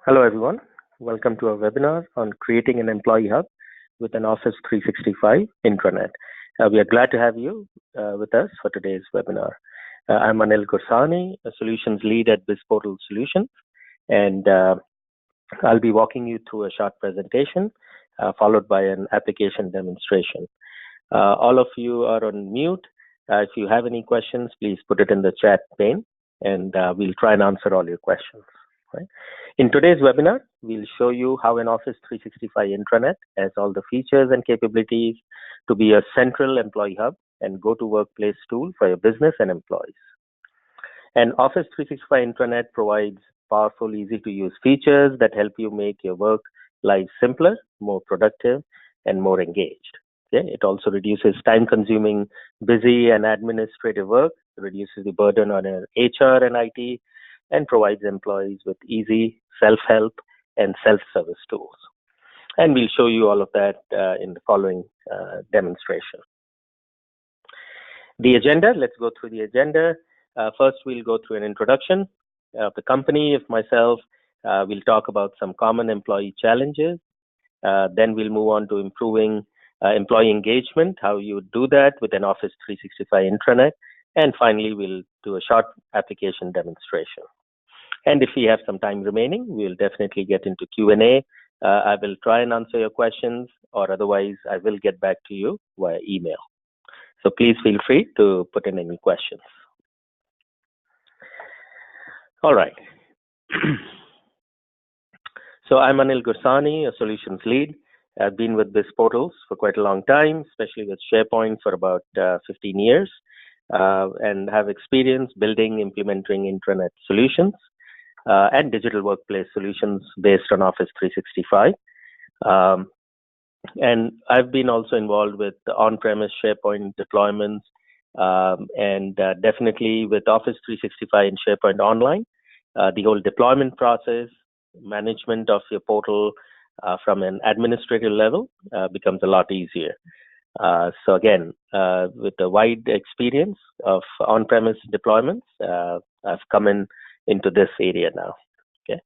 Hello, everyone. Welcome to our webinar on creating an employee hub with an Office 365 intranet. We are glad to have you with us for today's webinar. I'm Anil Gursani, a solutions lead at BizPortal Solutions, and I'll be walking you through a short presentation followed by an application demonstration. All of you are on mute. If you have any questions, please put it in the chat pane, and we'll try and answer all your questions. Right? In today's webinar, we'll show you how an Office 365 intranet has all the features and capabilities to be a central employee hub and go-to workplace tool for your business and employees. An Office 365 intranet provides powerful, easy-to-use features that help you make your work life simpler, more productive, and more engaged. Okay? It also reduces time-consuming, busy, and administrative work, reduces the burden on HR and IT, and provides employees with easy self-help and self-service tools. And we'll show you all of that in the following demonstration. The agenda, let's go through the agenda. First, we'll go through an introduction of the company, of myself. We'll talk about some common employee challenges. Then we'll move on to improving employee engagement, how you do that with an Office 365 intranet. And finally, we'll do a short application demonstration. And if we have some time remaining, we'll definitely get into Q&A. I will try and answer your questions, or otherwise I will get back to you via email. So please feel free to put in any questions. All right. So I'm Anil Gursani, a solutions lead. I've been with BizPortals for quite a long time, especially with SharePoint for about 15 years. And have experience building, implementing intranet solutions and digital workplace solutions based on Office 365. And I've been also involved with the on-premise SharePoint deployments and definitely with Office 365 and SharePoint Online. The whole deployment process, management of your portal from an administrative level becomes a lot easier. So again, with a wide experience of on-premise deployments, I've come into this area now. Okay.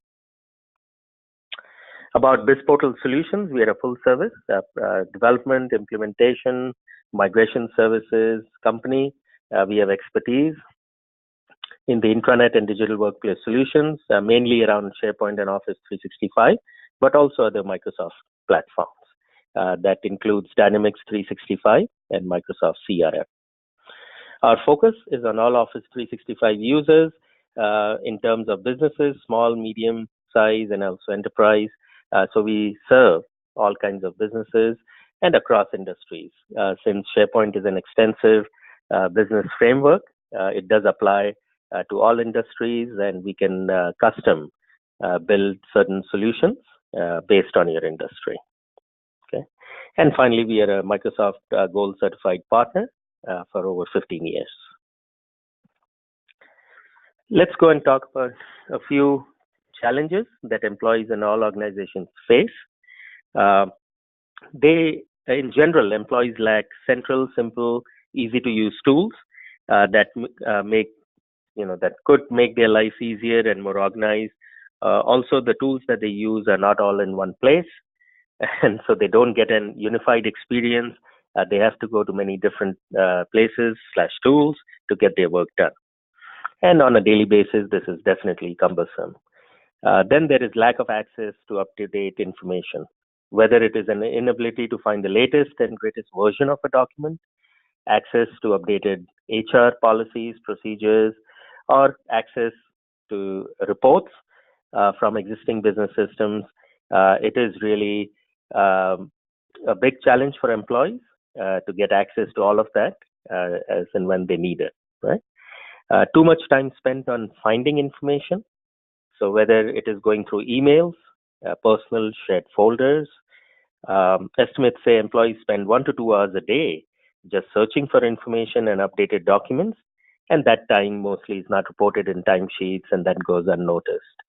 About BizPortal Solutions, we are a full-service development, implementation, migration services company. We have expertise in the intranet and digital workplace solutions, mainly around SharePoint and Office 365, but also other Microsoft platforms. That includes Dynamics 365 and Microsoft CRM. Our focus is on all Office 365 users in terms of businesses, small, medium size, and also enterprise. So we serve all kinds of businesses and across industries. Since SharePoint is an extensive business framework, it does apply to all industries, and we can custom build certain solutions based on your industry. Okay. And finally, we are a Microsoft Gold Certified Partner for over 15 years. Let's go and talk about a few challenges that employees in all organizations face. In general, employees lack central, simple, easy-to-use tools that could make their life easier and more organized. Also, the tools that they use are not all in one place. And so they don't get an unified experience. They have to go to many different places/tools to get their work done. And on a daily basis, this is definitely cumbersome. Then there is lack of access to up-to-date information, whether it is an inability to find the latest and greatest version of a document, access to updated HR policies, procedures, or access to reports from existing business systems. It is really a big challenge for employees to get access to all of that as and when they need it, right? Too much time spent on finding information. So whether it is going through emails, personal shared folders, estimates say employees spend 1 to 2 hours a day just searching for information and updated documents, and that time mostly is not reported in timesheets, and that goes unnoticed.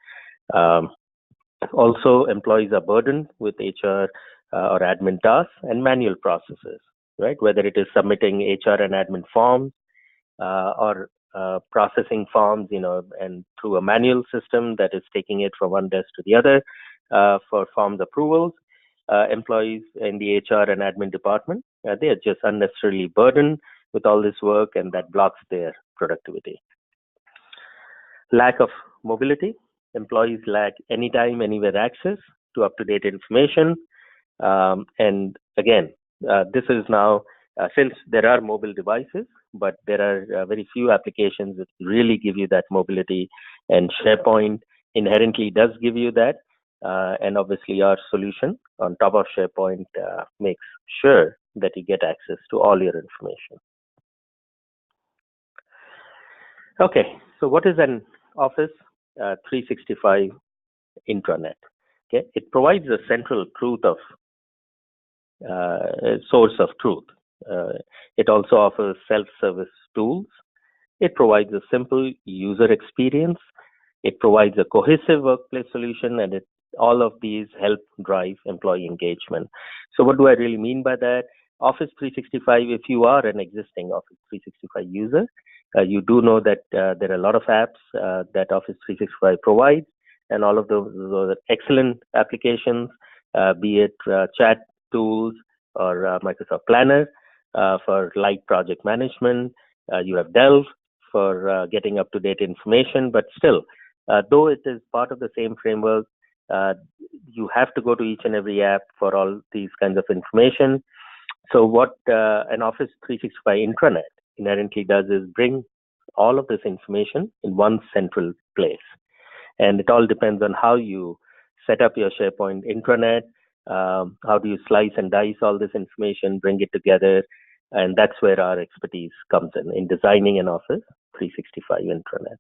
Also, employees are burdened with HR or admin tasks and manual processes, right? Whether it is submitting HR and admin forms or processing forms, and through a manual system that is taking it from one desk to the other for forms approvals. Employees in the HR and admin department, they are just unnecessarily burdened with all this work, and that blocks their productivity. Lack of mobility. Employees lack anytime, anywhere access to up-to-date information. And again, this is now, since there are mobile devices, but there are very few applications that really give you that mobility, and SharePoint inherently does give you that. And obviously our solution on top of SharePoint makes sure that you get access to all your information. Okay, so what is an Office 365 intranet? Okay, it provides a central truth of source of truth. It also offers self-service tools. It provides a simple user experience. It provides a cohesive workplace solution, and all of these help drive employee engagement. So what do I really mean by that? Office 365, if you are an existing Office 365 user, you do know that there are a lot of apps that Office 365 provides, and all of those are excellent applications, be it chat tools or Microsoft Planner for light project management. You have Delve for getting up-to-date information, but still, though it is part of the same framework, you have to go to each and every app for all these kinds of information. So what an Office 365 intranet inherently does is bring all of this information in one central place. And it all depends on how you set up your SharePoint intranet, how do you slice and dice all this information, bring it together, and that's where our expertise comes in designing an Office 365 intranet.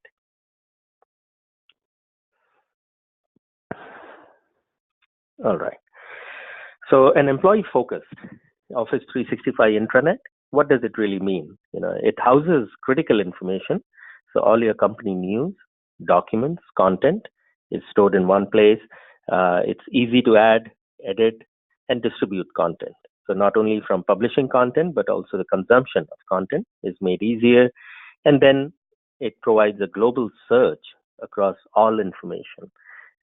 All right. So an employee-focused Office 365 intranet, what does it really mean? It houses critical information. So all your company news, documents, content is stored in one place. It's easy to add, edit, and distribute content. So not only from publishing content, but also the consumption of content is made easier. And then it provides a global search across all information.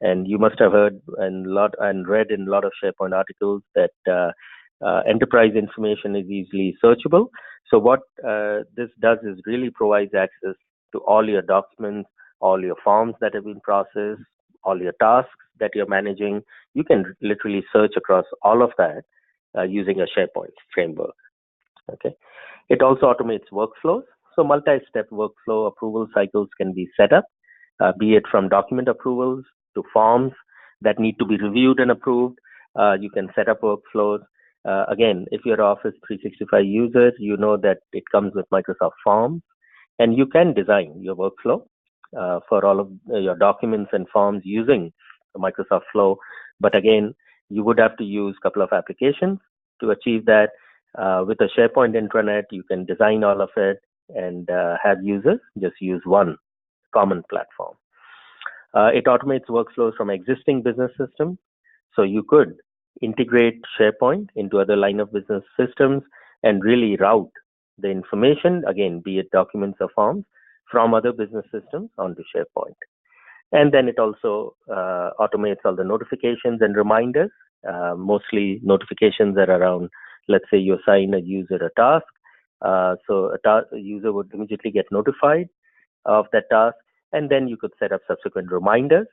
And you must have heard and read in a lot of SharePoint articles that enterprise information is easily searchable. So what this does is really provides access to all your documents, all your forms that have been processed, all your tasks that you're managing. You can literally search across all of that using a SharePoint framework. Okay. It also automates workflows. So multi-step workflow approval cycles can be set up, be it from document approvals to forms that need to be reviewed and approved. You can set up workflows. Again, if you're an Office 365 user, you know that it comes with Microsoft Forms, and you can design your workflow for all of your documents and forms using the Microsoft Flow. But again, you would have to use a couple of applications to achieve that. With a SharePoint intranet, you can design all of it and have users just use one common platform. It automates workflows from existing business systems. So you could integrate SharePoint into other line of business systems and really route the information, again, be it documents or forms, from other business systems onto SharePoint. And then it also automates all the notifications and reminders. Mostly notifications are around, let's say you assign a user a task. So a user would immediately get notified of that task, and then you could set up subsequent reminders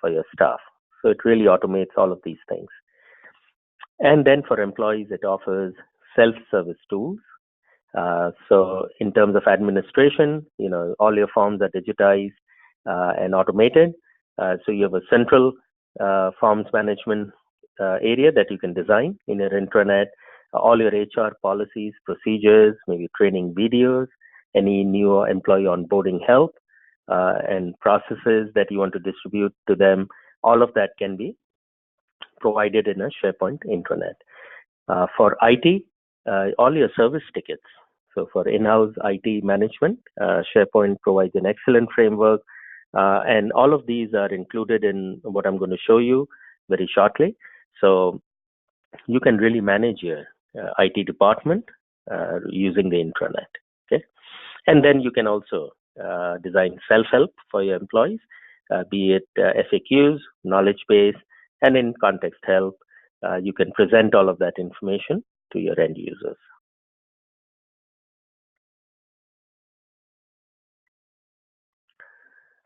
for your staff. So it really automates all of these things. And then for employees, it offers self-service tools. So in terms of administration, all your forms are digitized and automated. So you have a central forms management area that you can design in your intranet. All your HR policies, procedures, maybe training videos, any new employee onboarding help, and processes that you want to distribute to them, all of that can be provided in a SharePoint intranet. For IT, all your service tickets. So for in-house IT management, SharePoint provides an excellent framework, and all of these are included in what I'm going to show you very shortly. So you can really manage your IT department using the intranet. Okay, And then you can also design self-help for your employees, be it FAQs, knowledge base, and in context help. You can present all of that information to your end users.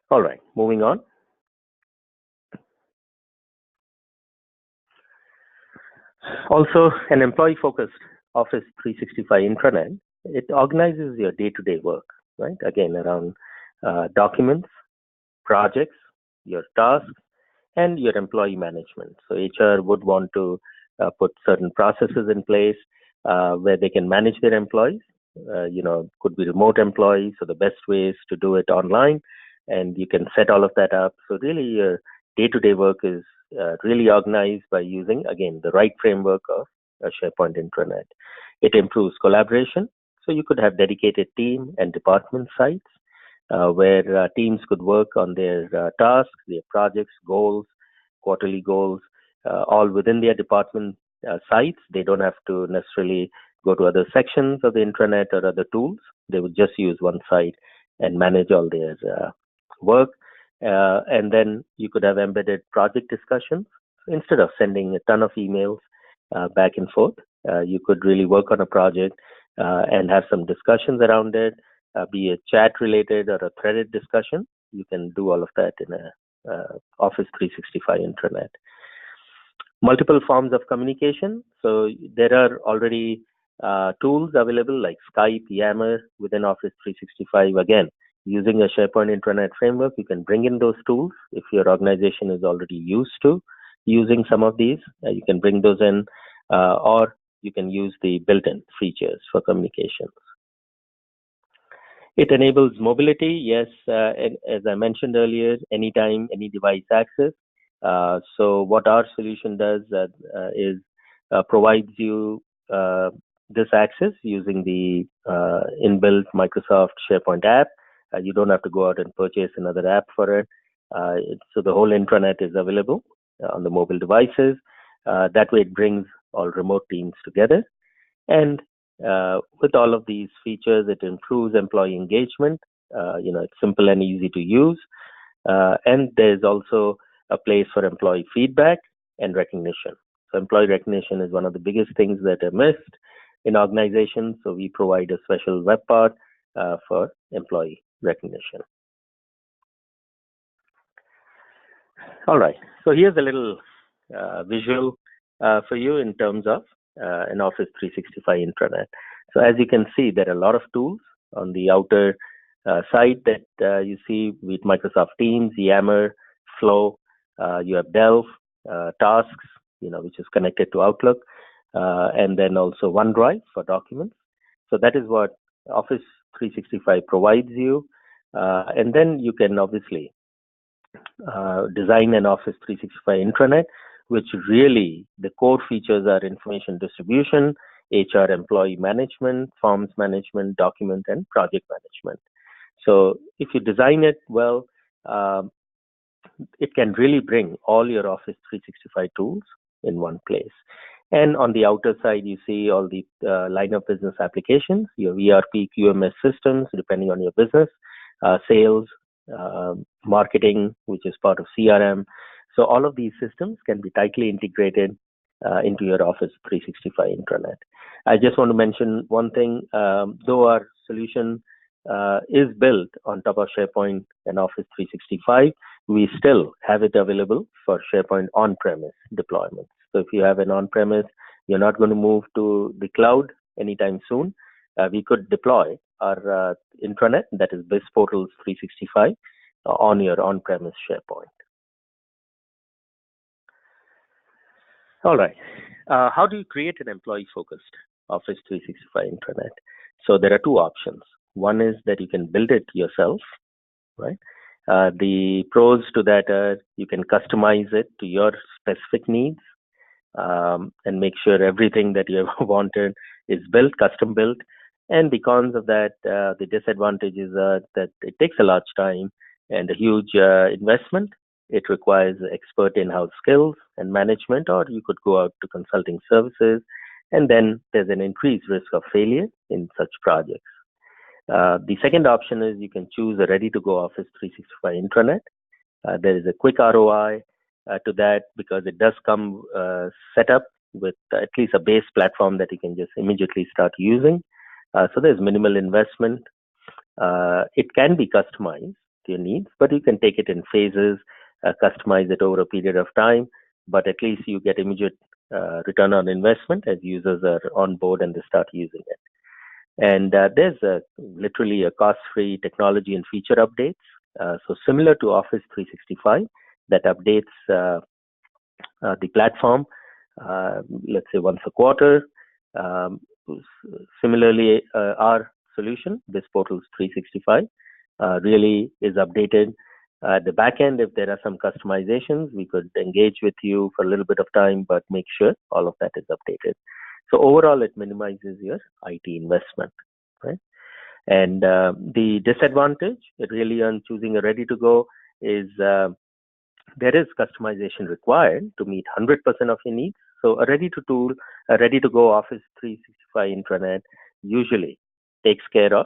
All right, moving on. Also, an employee-focused Office 365 intranet, it organizes your day-to-day work, right? Again, around documents, projects, your tasks, and your employee management. So HR would want to put certain processes in place where they can manage their employees. Could be remote employees. So the best way is to do it online, and you can set all of that up. So really, your day-to-day work is really organized by using, again, the right framework of a SharePoint intranet. It improves collaboration. So you could have dedicated team and department sites where teams could work on their tasks, their projects, goals, quarterly goals, all within their department sites. They don't have to necessarily go to other sections of the intranet or other tools. They would just use one site and manage all their work. And then you could have embedded project discussions. Instead of sending a ton of emails back and forth, you could really work on a project and have some discussions around it, be it chat related or a threaded discussion. You can do all of that in a Office 365 intranet. Multiple forms of communication. So there are already tools available like Skype, Yammer within Office 365. Again, using a SharePoint intranet framework, you can bring in those tools. If your organization is already used to using some of these, you can bring those in, or you can use the built-in features for communications. It enables mobility, yes, and as I mentioned earlier, anytime, any device access. So what our solution does is provides you this access using the inbuilt Microsoft SharePoint app. You don't have to go out and purchase another app for it. So the whole intranet is available on the mobile devices. That way it brings all remote teams together. And with all of these features, it improves employee engagement. It's simple and easy to use. And there's also a place for employee feedback and recognition. So employee recognition is one of the biggest things that are missed in organizations. So we provide a special web part for employee recognition. All right. So here's a little visual for you in terms of an Office 365 intranet. So as you can see, there are a lot of tools on the outer side that you see with Microsoft Teams, Yammer, Flow. You have Delve, Tasks, which is connected to Outlook, and then also OneDrive for documents. So that is what Office 365 provides you. And then you can obviously design an Office 365 intranet, which really the core features are information distribution, HR employee management, forms management, document, and project management. So if you design it well, it can really bring all your Office 365 tools in one place. And on the outer side, you see all the line of business applications, your ERP, QMS systems, depending on your business, sales, marketing, which is part of CRM. So all of these systems can be tightly integrated into your Office 365 intranet. I just want to mention one thing. Though our solution is built on top of SharePoint and Office 365, we still have it available for SharePoint on-premise deployments. So if you have an on-premise, you're not going to move to the cloud anytime soon. We could deploy our intranet, that is BIS Portals 365, on your on-premise SharePoint. All right. How do you create an employee-focused Office 365 intranet? So there are two options. One is that you can build it yourself, right? The pros to that are you can customize it to your specific needs and make sure everything that you have wanted is built, custom built. And the cons of that, the disadvantages are that it takes a large time and a huge investment. It requires expert in-house skills and management, or you could go out to consulting services, and then there's an increased risk of failure in such projects. The second option is you can choose a ready-to-go Office 365 intranet. There is a quick ROI to that because it does come set up with at least a base platform that you can just immediately start using. So there's minimal investment. It can be customized to your needs, but you can take it in phases, customize it over a period of time, but at least you get immediate return on investment as users are on board and they start using it. And there's literally a cost-free technology and feature updates. So similar to Office 365, that updates the platform, let's say once a quarter. Similarly, our solution, this Portals 365, really is updated. At the back end, if there are some customizations, we could engage with you for a little bit of time, but make sure all of that is updated. So overall, it minimizes your IT investment, right? And the disadvantage, really, on choosing a ready-to-go is there is customization required to meet 100% of your needs. So a ready-to-go Office 365 intranet usually takes care of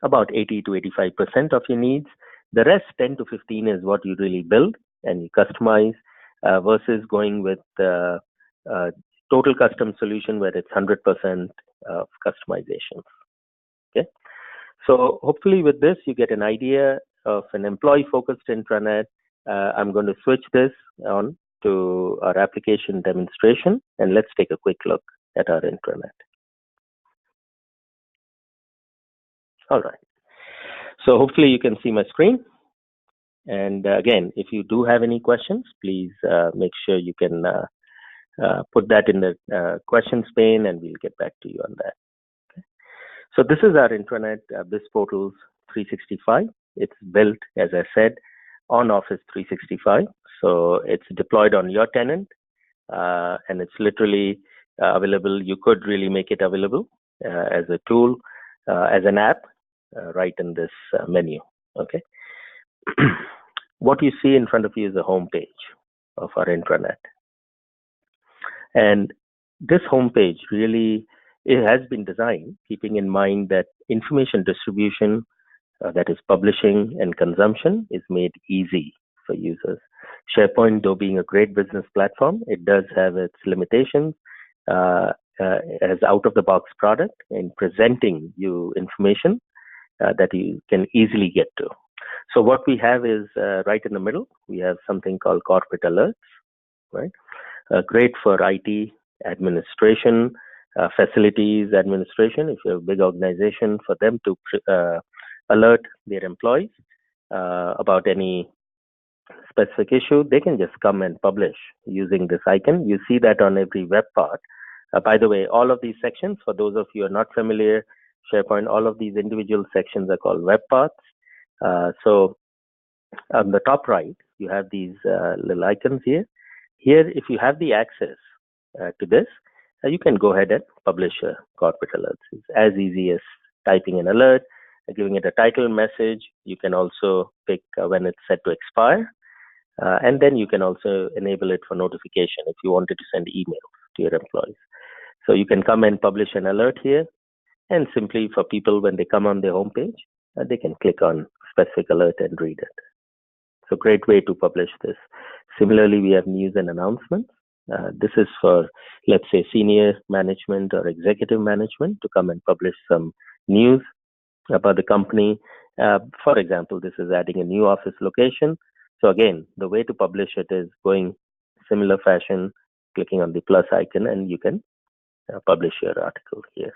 about 80 to 85% of your needs. The rest, 10 to 15, is what you really build and you customize versus going with total custom solution where it's 100% of customization. Okay, so hopefully with this you get an idea of an employee-focused intranet. I'm going to switch this on to our application demonstration, and let's take a quick look at our intranet. All right. So hopefully you can see my screen. And again, if you do have any questions, please make sure you can put that in the questions pane, and we'll get back to you on that. Okay. So this is our intranet, BizPortals 365. It's built, as I said, on Office 365. So it's deployed on your tenant, and it's literally available. You could really make it available as a tool, as an app, right in this menu. Okay. What you see in front of you is a home page of our intranet. And this home page really, it has been designed keeping in mind that information distribution, that is publishing and consumption, is made easy for users. SharePoint, though being a great business platform, it does have its limitations as out-of-the-box product in presenting you information that you can easily get to. So what we have is right in the middle, we have something called Corporate Alerts, right? Great for IT administration, facilities administration. If you're a big organization, for them to alert their employees about any specific issue, they can just come and publish using this icon. You see that on every web part. By the way, all of these sections, for those of you who are not familiar, SharePoint, all of these individual sections are called web paths. So on the top right, you have these little icons here. Here, if you have the access to this, you can go ahead and publish a corporate alert. It's as easy as typing an alert, giving it a title message. You can also pick when it's set to expire. And then you can also enable it for notification if you wanted to send emails to your employees. So you can come and publish an alert here. And simply for people, when they come on their homepage, they can click on specific alert and read it. So great way to publish this. Similarly, we have news and announcements. This is for, let's say, senior management or executive management to come and publish some news about the company. For example, this is adding a new office location. So again, the way to publish it is going similar fashion, clicking on the plus icon, and you can publish your article here.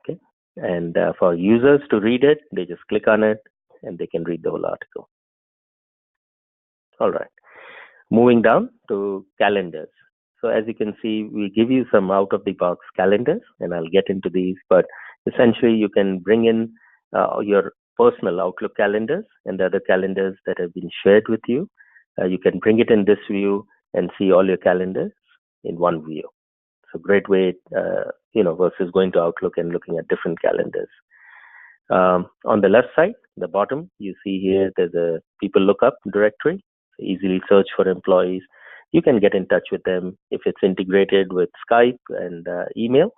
Okay. And for users to read it, they just click on it and they can read the whole article. All right. Moving down to calendars. So as you can see, we give you some out-of-the-box calendars, and I'll get into these, but essentially you can bring in your personal Outlook calendars and the other calendars that have been shared with you. You can bring it in this view and see all your calendars in one view. So great way, versus going to Outlook and looking at different calendars. On the left side, the bottom, you see here, there's a people lookup directory. So easily search for employees. You can get in touch with them if it's integrated with Skype and email.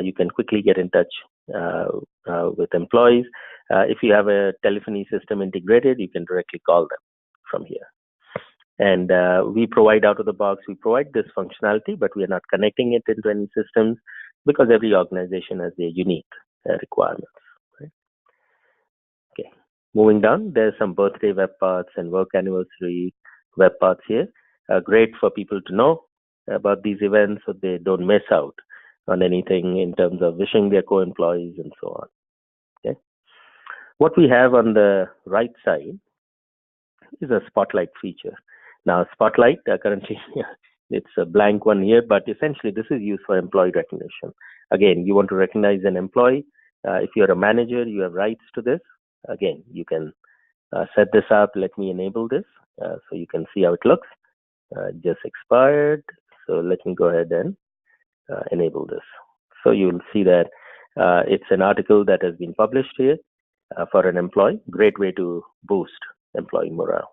You can quickly get in touch with employees. If you have a telephony system integrated, you can directly call them from here. And we provide out of the box, we provide this functionality, but we are not connecting it into any systems because every organization has their unique requirements. Right? Okay. Moving down, there's some birthday web paths and work anniversary web paths here. Great for people to know about these events so they don't miss out on anything in terms of wishing their co-employees and so on. Okay. What we have on the right side is a spotlight feature. Now, spotlight currently it's a blank one here, but essentially this is used for employee recognition. Again, you want to recognize an employee. If you're a manager, you have rights to this. Again, you can set this up. Let me enable this so you can see how it looks. Just expired. So let me go ahead and enable this. So you'll see that it's an article that has been published here for an employee. Great way to boost employee morale.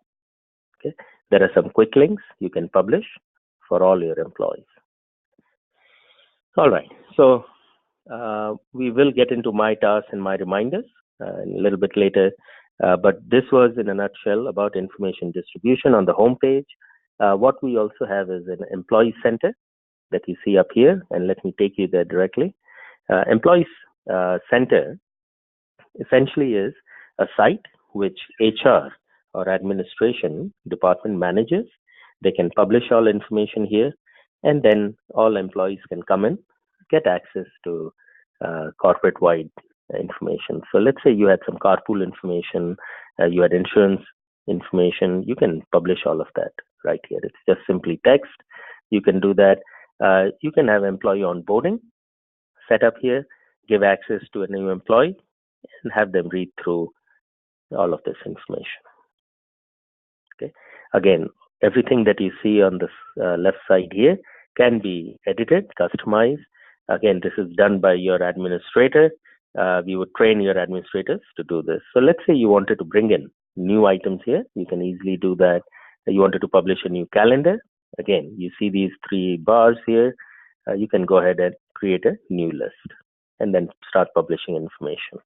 Okay. There are some quick links you can publish for all your employees. All right. So we will get into my tasks and my reminders a little bit later. But this was in a nutshell about information distribution on the home page. What we also have is an employee center that you see up here, and let me take you there directly. Employee center essentially is a site which HR or administration department manages. They can publish all information here, and then all employees can come in, get access to corporate-wide information. So let's say you had some carpool information, you had insurance information, you can publish all of that right here. It's just simply text. You can do that. You can have employee onboarding set up here, give access to a new employee, and have them read through all of this information. Okay. Again, everything that you see on this left side here can be edited, customized. Again, this is done by your administrator. We would train your administrators to do this. So let's say you wanted to bring in new items here. You can easily do that. You wanted to publish a new calendar. Again, you see these three bars here. You can go ahead and create a new list and then start publishing information.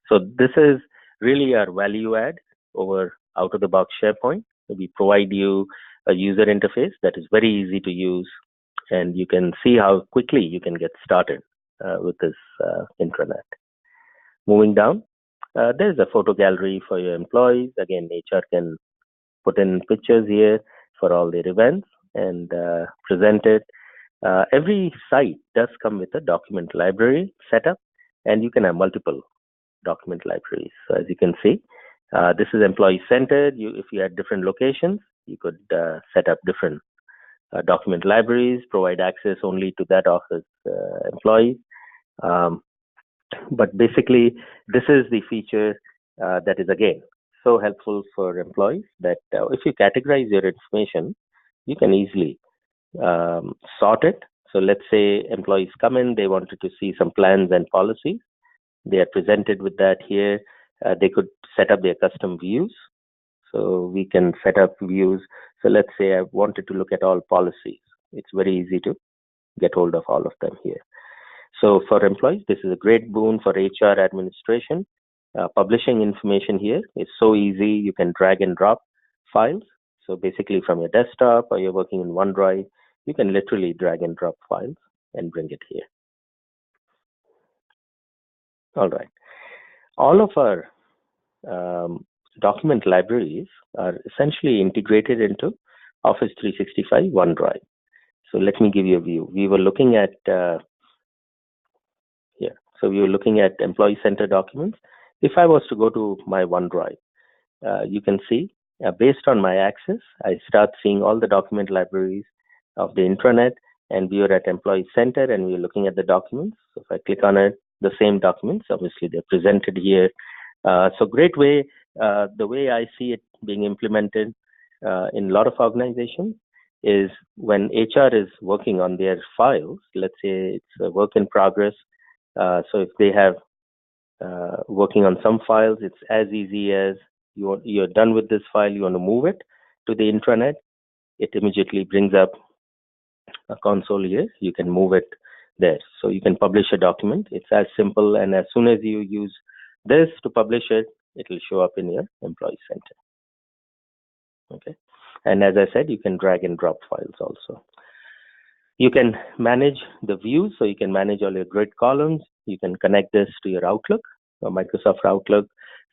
So this is really our value add over out-of-the-box SharePoint. We provide you a user interface that is very easy to use, and you can see how quickly you can get started with this intranet. Moving down, there's a photo gallery for your employees. Again, HR can put in pictures here for all their events and present it. Every site does come with a document library setup, and you can have multiple document libraries. So as you can see, this is employee centered. If you had different locations, you could set up different document libraries, provide access only to that office employees. But basically, this is the feature that is, again, so helpful for employees that if you categorize your information, you can easily sort it. So let's say employees come in, they wanted to see some plans and policies. They are presented with that here. They could set up their custom views. So we can set up views. So let's say I wanted to look at all policies. It's very easy to get hold of all of them here. So for employees, this is a great boon for HR administration. Publishing information here is so easy. You can drag and drop files. So basically from your desktop or you're working in OneDrive, you can literally drag and drop files and bring it here. All right. All of our document libraries are essentially integrated into Office 365 OneDrive. So let me give you a view. We were looking at here. So we were looking at employee center documents. If I was to go to my OneDrive, you can see based on my access, I start seeing all the document libraries of the intranet, and we are at employee center and we are looking at the documents. So if I click on it, the same documents, obviously they're presented here. So great way, the way I see it being implemented in a lot of organizations is when HR is working on their files, let's say it's a work in progress. So if they have working on some files, it's as easy as you're done with this file, you want to move it to the intranet. It immediately brings up a console here. You can move it there. So you can publish a document. It's as simple, and as soon as you use this to publish it, it will show up in your Employee Center. Okay. And as I said, you can drag and drop files also. You can manage the views, so you can manage all your grid columns. You can connect this to your Outlook or Microsoft Outlook.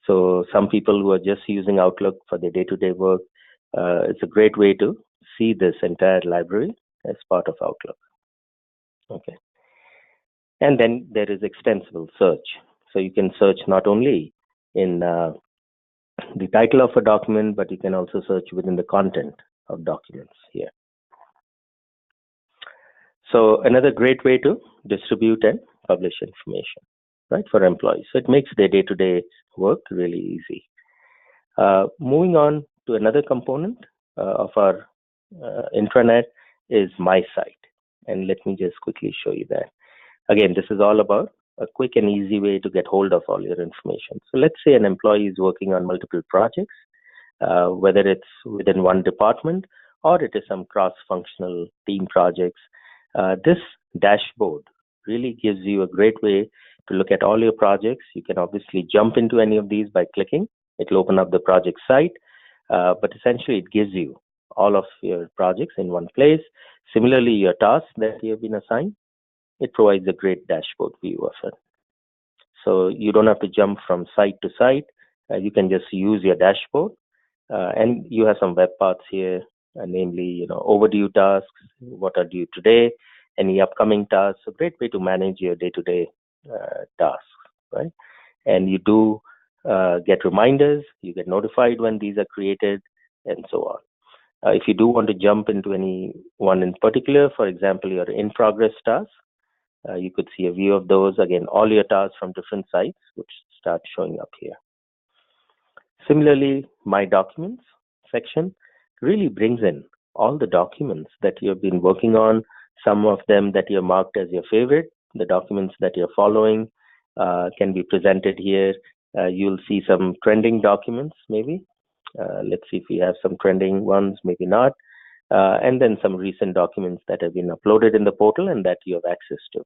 So some people who are just using Outlook for their day-to-day work, it's a great way to see this entire library as part of Outlook. Okay. And then there is Extensible Search. So you can search not only in the title of a document, but you can also search within the content of documents here. So another great way to distribute and publish information, right, for employees. So it makes their day-to-day work really easy. Moving on to another component of our intranet is My Site. And let me just quickly show you that. Again, this is all about a quick and easy way to get hold of all your information. So let's say an employee is working on multiple projects, whether it's within one department or it is some cross-functional team projects. This dashboard really gives you a great way to look at all your projects. You can obviously jump into any of these by clicking. It'll open up the project site, but essentially it gives you all of your projects in one place. Similarly, your tasks that you have been assigned, it provides a great dashboard view of it. So you don't have to jump from site to site. You can just use your dashboard, and you have some web paths here, namely, overdue tasks, what are due today, any upcoming tasks. A great way to manage your day-to-day tasks, right? And you do get reminders. You get notified when these are created, and so on. If you do want to jump into any one in particular, for example, your in-progress tasks, you could see a view of those. Again, all your tasks from different sites would start showing up here. Similarly, My Documents section really brings in all the documents that you've been working on, some of them that you're marked as your favorite. The documents that you're following can be presented here. You'll see some trending documents, maybe. Let's see if we have some trending ones, maybe not. And then some recent documents that have been uploaded in the portal and that you have access to.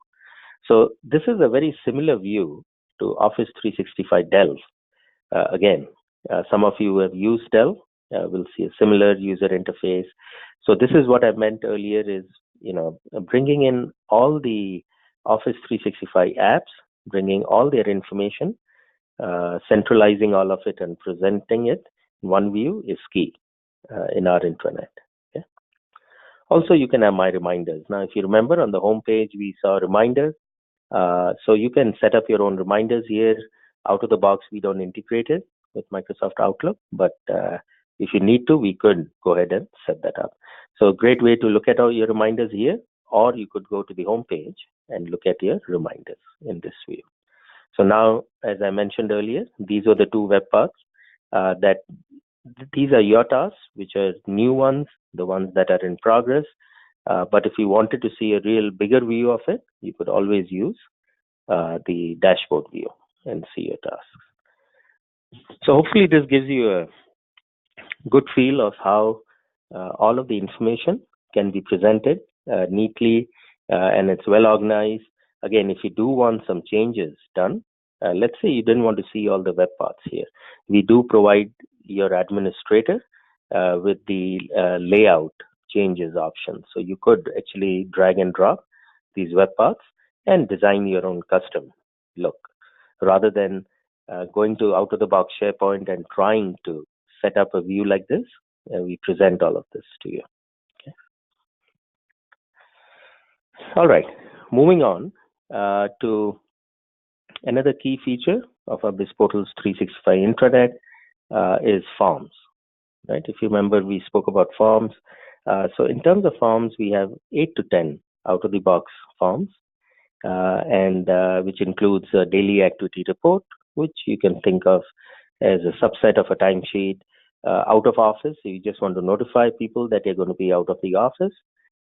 So this is a very similar view to Office 365 Delve. Again, some of you who have used Delve will see a similar user interface. So this is what I meant earlier is, bringing in all the Office 365 apps, bringing all their information, centralizing all of it and presenting it in one view is key in our intranet. Okay? Also, you can have My Reminders. Now, if you remember on the home page, we saw reminders. So you can set up your own reminders here. Out of the box, we don't integrate it with Microsoft Outlook, but if you need to, we could go ahead and set that up. So a great way to look at all your reminders here, or you could go to the home page and look at your reminders in this view. So now, as I mentioned earlier, these are the two web paths that these are your tasks, which are new ones, the ones that are in progress. But if you wanted to see a real bigger view of it, you could always use the dashboard view and see your tasks. So hopefully this gives you a good feel of how all of the information can be presented neatly and it's well organized. Again, if you do want some changes done, let's say you didn't want to see all the web paths here. We do provide your administrator with the layout changes option. So you could actually drag and drop these web paths and design your own custom look rather than going to out of the box SharePoint and trying to set up a view like this. We present all of this to you. Okay. All right, moving on to another key feature of our BizPortal's 365 intranet is forms. Right? If you remember, we spoke about forms. So in terms of forms, we have 8 to 10 out of the box forms, and which includes a daily activity report, which you can think of as a subset of a timesheet. Out of office, so you just want to notify people that you're going to be out of the office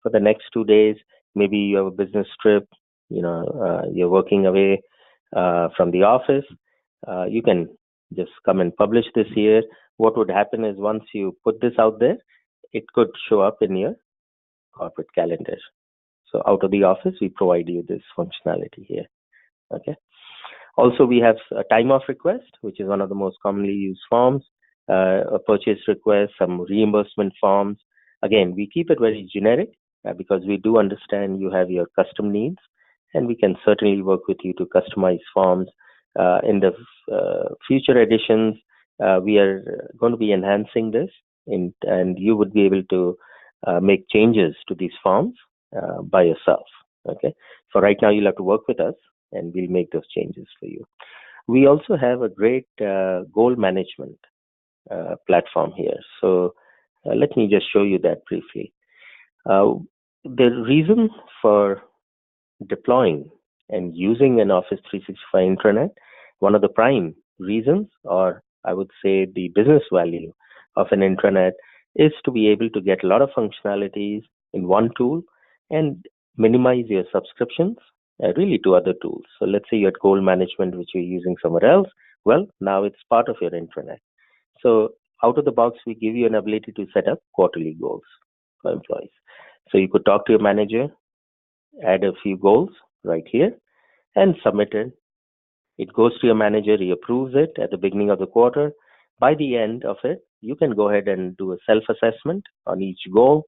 for the next 2 days. Maybe you have a business trip, you're working away from the office. You can just come and publish this here. What would happen is once you put this out there, it could show up in your corporate calendar. So out of the office, we provide you this functionality here. Okay. Also, we have a time off request, which is one of the most commonly used forms, a purchase request, some reimbursement forms. Again, we keep it very generic because we do understand you have your custom needs, and we can certainly work with you to customize forms. In the future editions, we are going to be enhancing this, and you would be able to make changes to these forms by yourself. Okay. So right now, you'll have to work with us, and we'll make those changes for you. We also have a great goal management platform here. So let me just show you that briefly. The reason for deploying and using an Office 365 intranet, one of the prime reasons, or I would say the business value of an intranet, is to be able to get a lot of functionalities in one tool and minimize your subscriptions really to other tools. So let's say you had goal management, which you're using somewhere else. Well, now it's part of your intranet. So out of the box, we give you an ability to set up quarterly goals for employees. So you could talk to your manager, add a few goals right here, and submit it. It goes to your manager, he approves it at the beginning of the quarter. By the end of it, you can go ahead and do a self-assessment on each goal,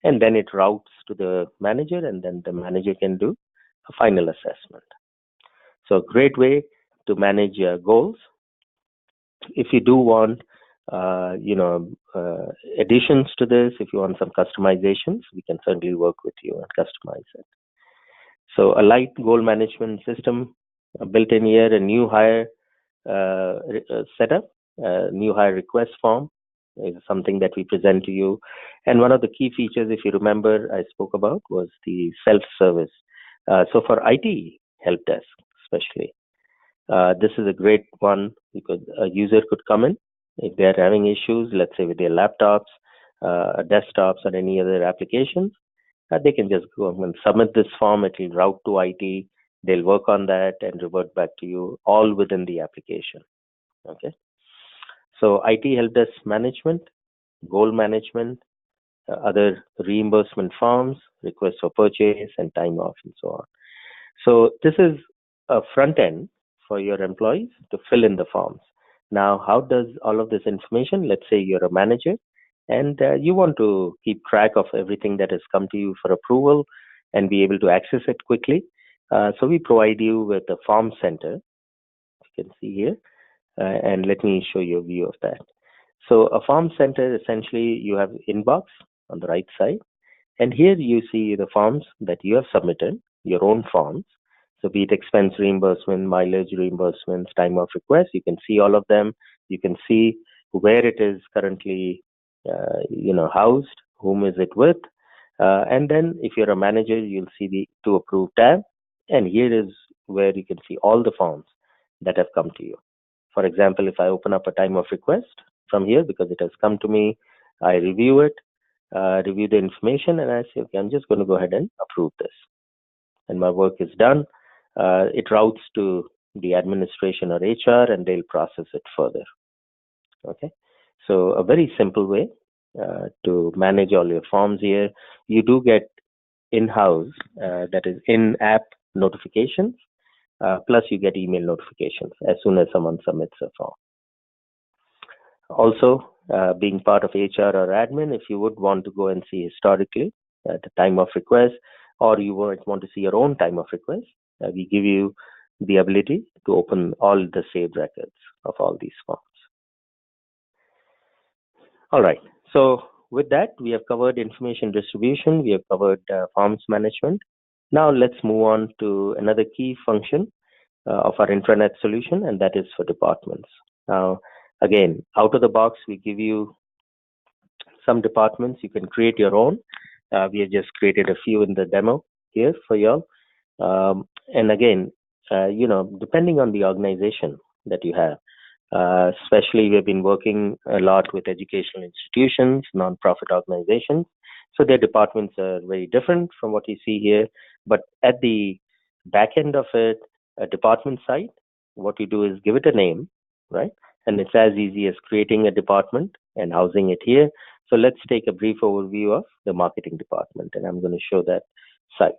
and then it routes to the manager, and then the manager can do a final assessment. So a great way to manage your goals. If you do want, additions to this, if you want some customizations, we can certainly work with you and customize it. So a light goal management system built in here, a new hire setup, new hire request form is something that we present to you. And one of the key features, if you remember, I spoke about was the self-service. So for IT help desk, especially, this is a great one because a user could come in if they're having issues, let's say with their laptops, desktops, or any other applications. They can just go and submit this form. It will route to IT. They'll work on that and revert back to you, all within the application. Okay. So IT help desk management, goal management, other reimbursement forms, requests for purchase, and time off, and so on. So this is a front end for your employees to fill in the forms. Now, how does all of this information, let's say you're a manager and you want to keep track of everything that has come to you for approval and be able to access it quickly. So we provide you with a form center, you can see here, and let me show you a view of that. So a form center, essentially you have inbox on the right side, and here you see the forms that you have submitted, your own forms. So be it expense reimbursement, mileage reimbursements, time off requests, you can see all of them. You can see where it is currently, housed, whom is it with. And then if you're a manager, you'll see the to approve tab. And here is where you can see all the forms that have come to you. For example, if I open up a time off request from here, because it has come to me, I review it, review the information, and I say, okay, I'm just going to go ahead and approve this. And my work is done. It routes to the administration or HR, and they'll process it further. Okay. So a very simple way to manage all your forms here. You do get in-house, that is in-app notifications, plus you get email notifications as soon as someone submits a form. Also, being part of HR or admin, if you would want to go and see historically the time of request, or you want to see your own time of request, we give you the ability to open all the saved records of all these forms. All right. So with that, we have covered information distribution. We have covered forms management. Now let's move on to another key function of our intranet solution, and that is for departments. Now, again, out of the box, we give you some departments. You can create your own. We have just created a few in the demo here for y'all. And again, depending on the organization that you have, especially we've been working a lot with educational institutions, nonprofit organizations. So their departments are very different from what you see here. But at the back end of it, a department site, what you do is give it a name, right? And it's as easy as creating a department and housing it here. So let's take a brief overview of the marketing department, and I'm going to show that site.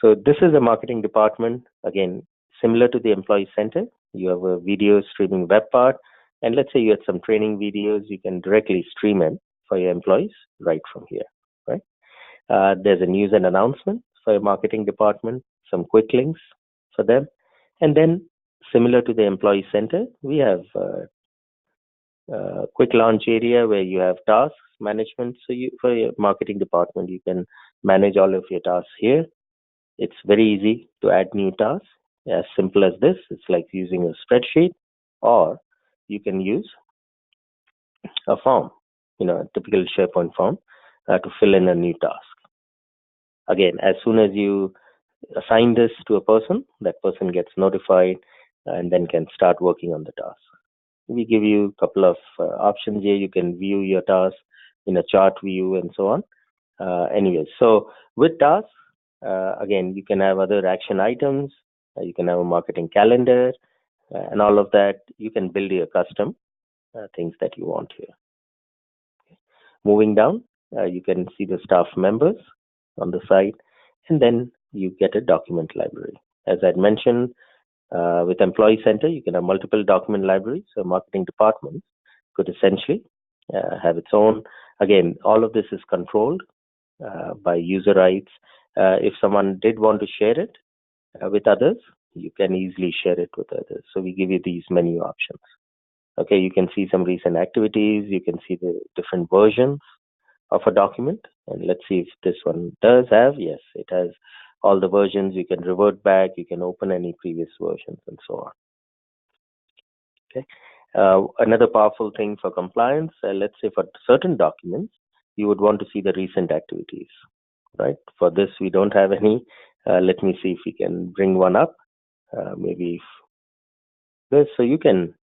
So this is a marketing department. Again, similar to the employee center, you have a video streaming web part. And let's say you had some training videos, you can directly stream in for your employees right from here, right? There's a news and announcement for your marketing department, some quick links for them. And then similar to the employee center, we have quick launch area where you have tasks management. So for your marketing department, you can manage all of your tasks here. It's very easy to add new tasks, as simple as this. It's like using a spreadsheet, or you can use a form, a typical SharePoint form to fill in a new task. Again, as soon as you assign this to a person, that person gets notified and then can start working on the task. We give you a couple of options here. You can view your tasks in a chart view and so on. Anyway, so with tasks, again, you can have other action items. You can have a marketing calendar and all of that. You can build your custom things that you want here. Moving down, you can see the staff members on the side, and then you get a document library. As I mentioned, with Employee Center, you can have multiple document libraries. So marketing department could essentially have its own. Again, all of this is controlled by user rights. If someone did want to share it with others, you can easily share it with others. So we give you these menu options. Okay, you can see some recent activities. You can see the different versions of a document. And let's see if this one does have. Yes, it has all the versions. You can revert back. You can open any previous versions and so on. Okay. Another powerful thing for compliance, let's say for certain documents, you would want to see the recent activities, right? For this, we don't have any. Let me see if we can bring one up. Maybe this, so you can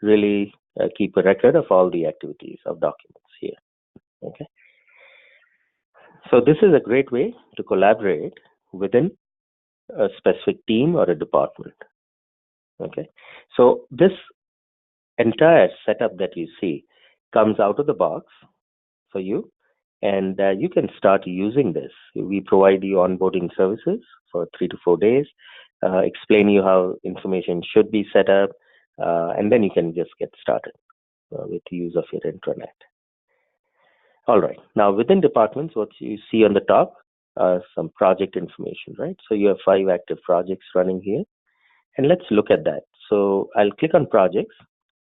really keep a record of all the activities of documents here. Okay. So this is a great way to collaborate within a specific team or a department. Okay. So this entire setup that you see comes out of the box for you, and you can start using this. We provide you onboarding services for 3 to 4 days, explain you how information should be set up, and then you can just get started with the use of your intranet. All right. Now within departments, what you see on the top are some project information, right? So you have 5 active projects running here, and let's look at that. So I'll click on projects.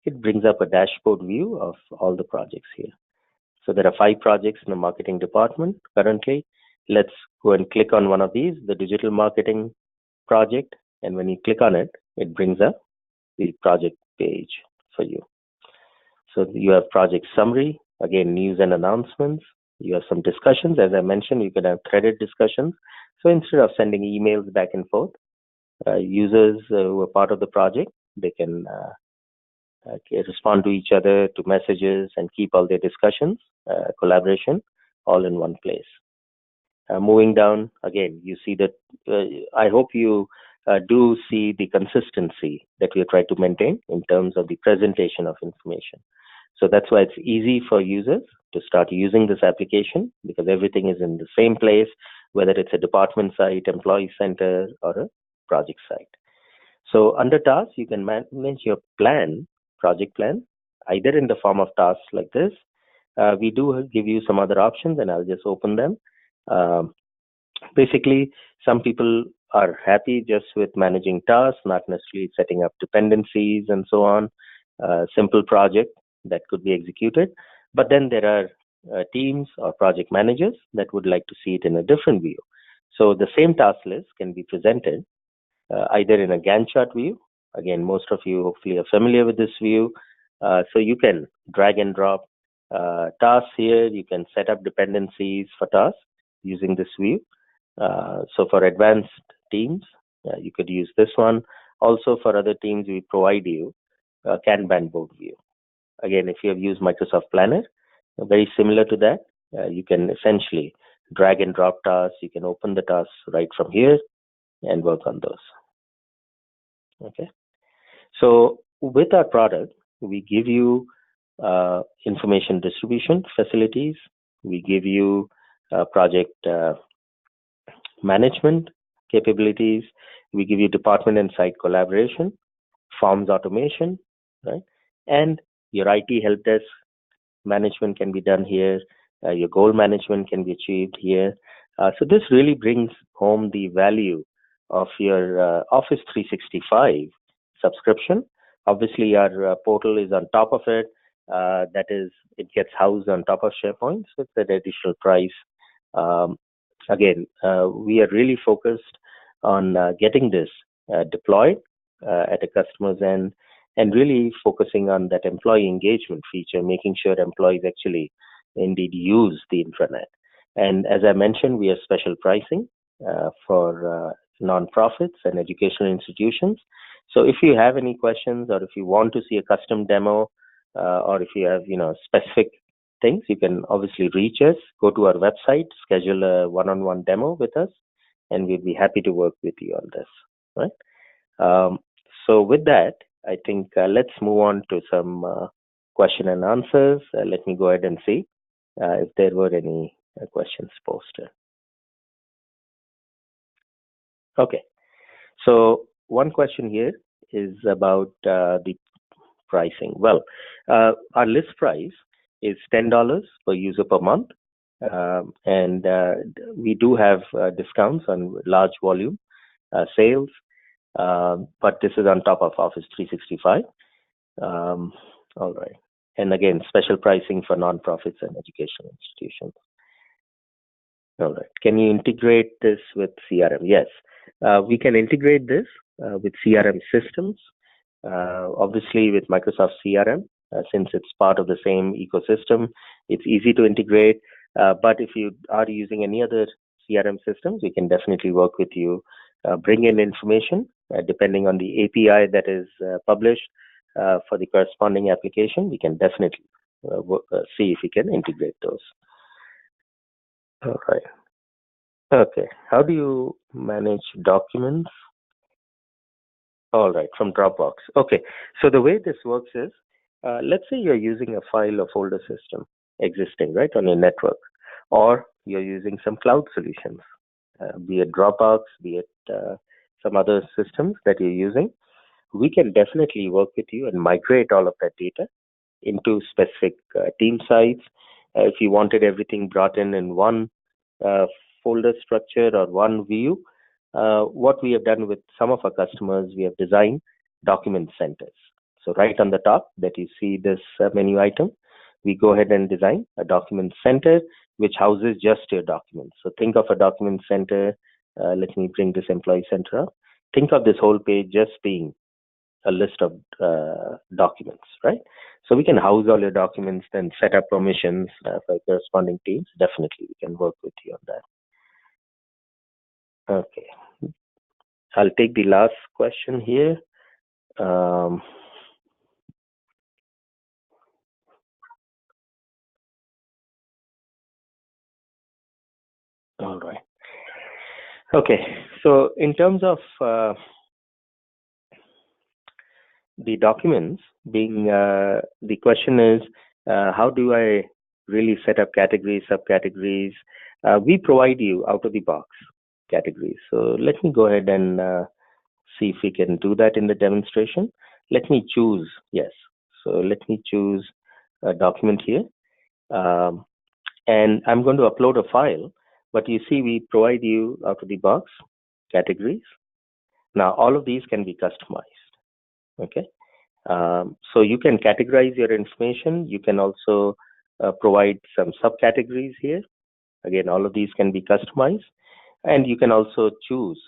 It brings up a dashboard view of all the projects here. So there are 5 projects in the marketing department currently. Let's go and click on one of these, the digital marketing project. And when you click on it, it brings up the project page for you. So you have project summary, again, news and announcements. You have some discussions. As I mentioned, you can have threaded discussions. So instead of sending emails back and forth, users who are part of the project, they can respond to each other, to messages, and keep all their discussions, collaboration, all in one place. Moving down, again, you see that I hope you do see the consistency that we try to maintain in terms of the presentation of information. So that's why it's easy for users to start using this application, because everything is in the same place, whether it's a department site, employee center, or a project site. So under tasks, you can manage your plan, project plan, either in the form of tasks like this. We do give you some other options, and I'll just open them. Basically, some people are happy just with managing tasks, not necessarily setting up dependencies and so on. Simple project that could be executed. But then there are teams or project managers that would like to see it in a different view. So the same task list can be presented either in a Gantt chart view. Again, most of you hopefully are familiar with this view. So you can drag and drop tasks here. You can set up dependencies for tasks using this view. So for advanced teams, you could use this one. Also for other teams, we provide you a Kanban board view. Again, if you have used Microsoft Planner, very similar to that, you can essentially drag and drop tasks. You can open the tasks right from here and work on those. Okay. So with our product, we give you information distribution facilities. We give you project management capabilities. We give you department and site collaboration, forms automation, right? And your IT help desk management can be done here. Your goal management can be achieved here. So this really brings home the value of your Office 365 subscription. Obviously, our portal is on top of it. That is, it gets housed on top of SharePoint, so it's an additional price. Um, Again, we are really focused on getting this deployed at a customer's end and really focusing on that employee engagement feature, making sure employees actually indeed use the intranet. And as I mentioned, we have special pricing for nonprofits and educational institutions. So if you have any questions or if you want to see a custom demo or if you have specific things, you can obviously reach us, go to our website, schedule a one-on-one demo with us, and we'd be happy to work with you on this, right? So with that, I think let's move on to some question and answers. Let me go ahead and see if there were any questions posted. Okay, so one question here is about the pricing. Well, our list price is $10 per user per month, and we do have discounts on large volume sales, but this is on top of Office 365. All right. And again, special pricing for nonprofits and educational institutions. All right. Can you integrate this with CRM? Yes. We can integrate this with CRM systems. Obviously, with Microsoft CRM, since it's part of the same ecosystem, it's easy to integrate. But if you are using any other CRM systems, we can definitely work with you. Bring in information depending on the API that is published for the corresponding application. We can definitely see if we can integrate those. All right. Okay. How do you manage documents? All right, from Dropbox. Okay. So the way this works is, let's say you're using a file or folder system existing, right, on your network, or you're using some cloud solutions, be it Dropbox, be it some other systems that you're using. We can definitely work with you and migrate all of that data into specific team sites. If you wanted everything brought in one folder structure or one view, what we have done with some of our customers, we have designed document centers. So right on the top that you see this menu item, we go ahead and design a document center which houses just your documents. So think of a document center. Let me bring this employee center up. Think of this whole page just being a list of documents, right? So we can house all your documents, then set up permissions for corresponding teams. Definitely, we can work with you on that. Okay. I'll take the last question here. All right. Okay. So in terms of the documents being, the question is, how do I really set up categories, subcategories? We provide you out of the box categories. So let me go ahead and see if we can do that in the demonstration. Let me choose, yes. So let me choose a document here. And I'm going to upload a file, but you see we provide you out of the box categories. Now all of these can be customized, okay? So you can categorize your information. You can also provide some subcategories here. Again, all of these can be customized. And you can also choose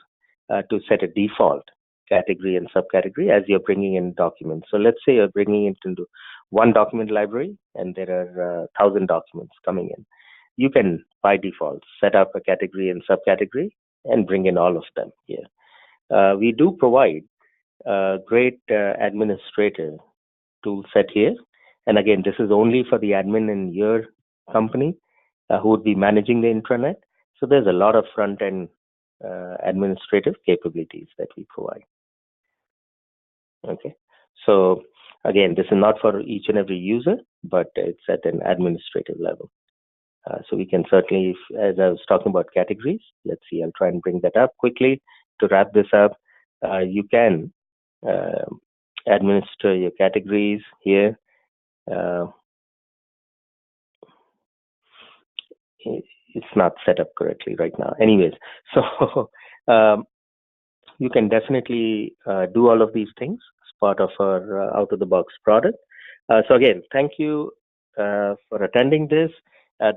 to set a default category and subcategory as you're bringing in documents. So let's say you're bringing it into one document library and there are 1,000 documents coming in. You can, by default, set up a category and subcategory and bring in all of them here. We do provide a great administrator tool set here. And again, this is only for the admin in your company who would be managing the intranet. So there's a lot of front-end administrative capabilities that we provide. Okay. So again, this is not for each and every user, but it's at an administrative level. So we can certainly, as I was talking about categories, let's see, I'll try and bring that up quickly to wrap this up. You can administer your categories here. It's not set up correctly right now. Anyways, so you can definitely do all of these things as part of our out-of-the-box product. So again, thank you for attending this.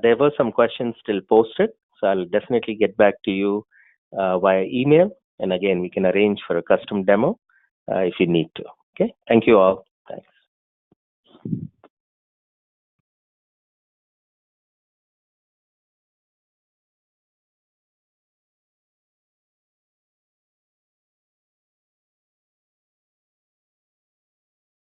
There were some questions still posted, so I'll definitely get back to you via email. And again, we can arrange for a custom demo if you need to. Okay, thank you all. Thanks.